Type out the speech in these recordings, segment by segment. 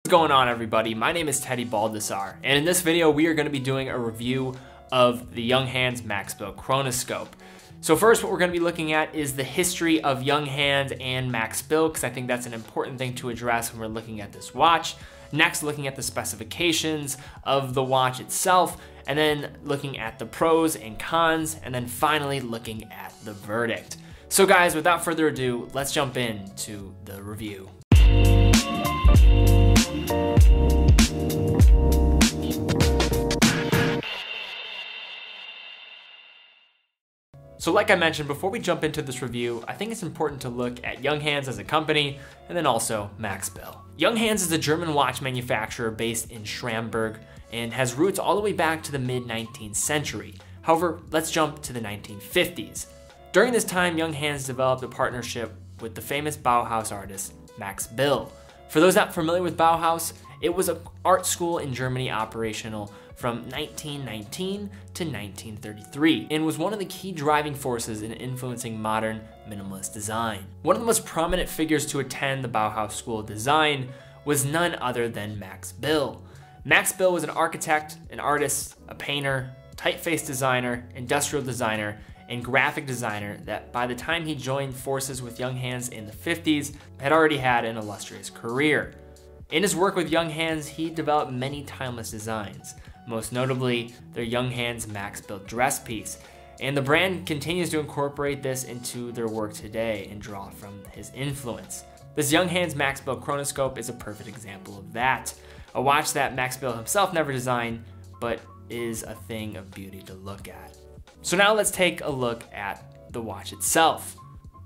What's going on, everybody? My name is Teddy Baldassarre, and in this video we are going to be doing a review of the Junghans Max Bill Chronoscope. So first, what we're going to be looking at is the history of Junghans and Max Bill, because I think that's an important thing to address when we're looking at this watch. Next, looking at the specifications of the watch itself, and then looking at the pros and cons, and then finally looking at the verdict. So guys, without further ado, let's jump into the review. So like I mentioned, before we jump into this review, I think it's important to look at Junghans as a company, and then also Max Bill. Junghans is a German watch manufacturer based in Schramberg and has roots all the way back to the mid-19th century. However, let's jump to the 1950s. During this time, Junghans developed a partnership with the famous Bauhaus artist, Max Bill. For those not familiar with Bauhaus, it was an art school in Germany operational from 1919 to 1933 and was one of the key driving forces in influencing modern minimalist design. One of the most prominent figures to attend the Bauhaus School of Design was none other than Max Bill. Max Bill was an architect, an artist, a painter, typeface designer, industrial designer, and graphic designer that by the time he joined forces with Junghans in the 50s had already had an illustrious career. In his work with Junghans, he developed many timeless designs, most notably their Junghans Max Bill dress piece, and the brand continues to incorporate this into their work today and draw from his influence. This Junghans Max Bill Chronoscope is a perfect example of that, a watch that Max Bill himself never designed, but is a thing of beauty to look at. So now let's take a look at the watch itself.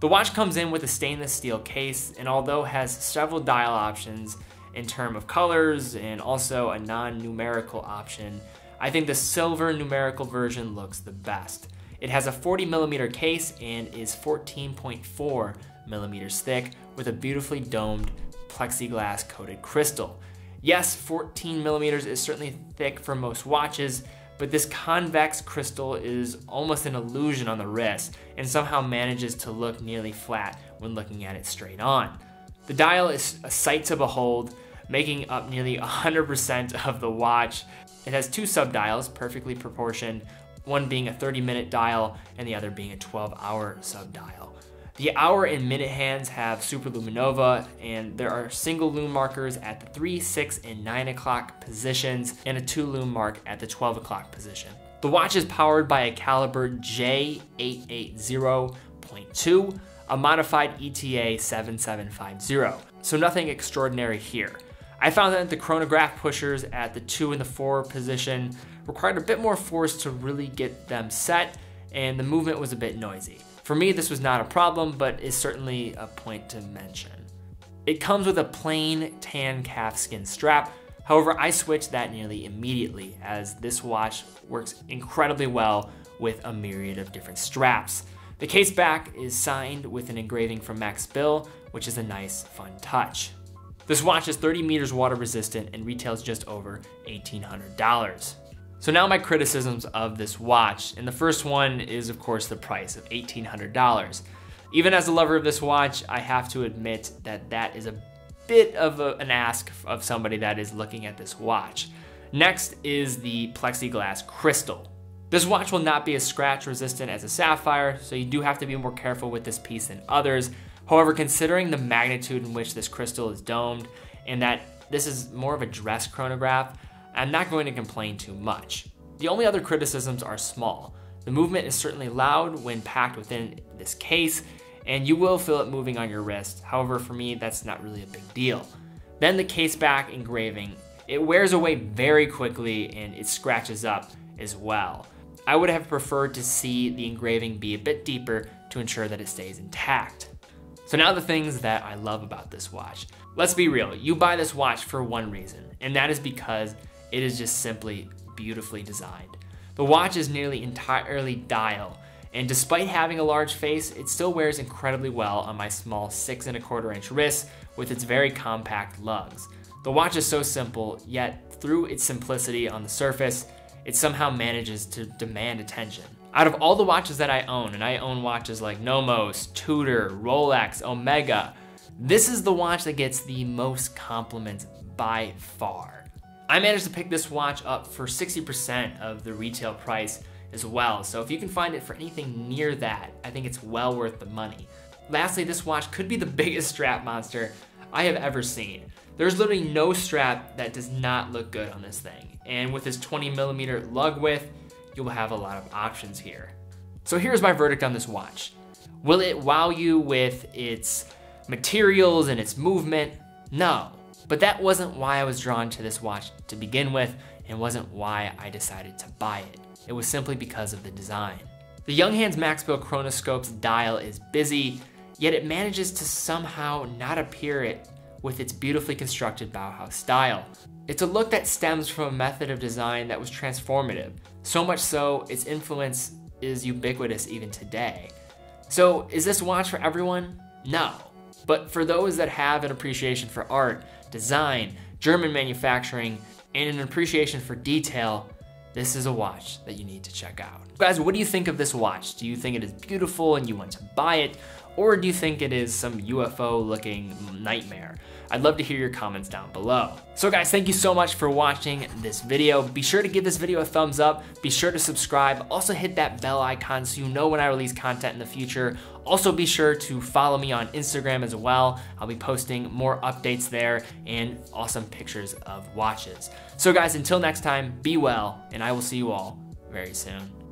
The watch comes in with a stainless steel case, and although has several dial options in terms of colors and also a non-numerical option, I think the silver numerical version looks the best. It has a 40mm case and is 14.4 millimeters thick with a beautifully domed plexiglass coated crystal. Yes, 14 millimeters is certainly thick for most watches, but this convex crystal is almost an illusion on the wrist and somehow manages to look nearly flat when looking at it straight on. The dial is a sight to behold, making up nearly 100% of the watch. It has two subdials, perfectly proportioned, one being a 30-minute dial and the other being a 12-hour subdial. The hour and minute hands have superluminova, and there are single lume markers at the 3, 6, and 9 o'clock positions, and a 2 lume mark at the 12 o'clock position. The watch is powered by a caliber J880.2, a modified ETA 7750, so nothing extraordinary here. I found that the chronograph pushers at the 2 and the 4 position required a bit more force to really get them set, and the movement was a bit noisy. For me, this was not a problem, but is certainly a point to mention. It comes with a plain tan calfskin strap. However, I switched that nearly immediately as this watch works incredibly well with a myriad of different straps. The case back is signed with an engraving from Max Bill, which is a nice, fun touch. This watch is 30 meters water resistant and retails just over $1,800. So now my criticisms of this watch, and the first one is of course the price of $1,800. Even as a lover of this watch, I have to admit that that is a bit of an ask of somebody that is looking at this watch. Next is the plexiglass crystal. This watch will not be as scratch resistant as a sapphire, so you do have to be more careful with this piece than others. However, considering the magnitude in which this crystal is domed and that this is more of a dress chronograph, I'm not going to complain too much. The only other criticisms are small. The movement is certainly loud when packed within this case, and you will feel it moving on your wrist. However, for me, that's not really a big deal. Then the case back engraving. It wears away very quickly and it scratches up as well. I would have preferred to see the engraving be a bit deeper to ensure that it stays intact. So now the things that I love about this watch. Let's be real, you buy this watch for one reason, and that is because it is just simply beautifully designed. The watch is nearly entirely dial, and despite having a large face, it still wears incredibly well on my small 6 1/4 inch wrist with its very compact lugs. The watch is so simple, yet through its simplicity on the surface, it somehow manages to demand attention. Out of all the watches that I own, and I own watches like Nomos, Tudor, Rolex, Omega, this is the watch that gets the most compliments by far. I managed to pick this watch up for 60% of the retail price as well, so if you can find it for anything near that, I think it's well worth the money. Lastly, this watch could be the biggest strap monster I have ever seen. There's literally no strap that does not look good on this thing, and with this 20mm lug width, you'll have a lot of options here. So here's my verdict on this watch. Will it wow you with its materials and its movement? No, but that wasn't why I was drawn to this watch to begin with, and wasn't why I decided to buy it. It was simply because of the design. The Junghans Max Bill Chronoscope's dial is busy, yet it manages to somehow not appear it with its beautifully constructed Bauhaus style. It's a look that stems from a method of design that was transformative, so much so its influence is ubiquitous even today. So is this watch for everyone? No. But for those that have an appreciation for art, design, German manufacturing, and an appreciation for detail, this is a watch that you need to check out. Guys, what do you think of this watch? Do you think it is beautiful and you want to buy it? Or do you think it is some UFO looking nightmare? I'd love to hear your comments down below. So guys, thank you so much for watching this video. Be sure to give this video a thumbs up. Be sure to subscribe. Also hit that bell icon so you know when I release content in the future. Also be sure to follow me on Instagram as well. I'll be posting more updates there and awesome pictures of watches. So guys, until next time, be well, and I will see you all very soon.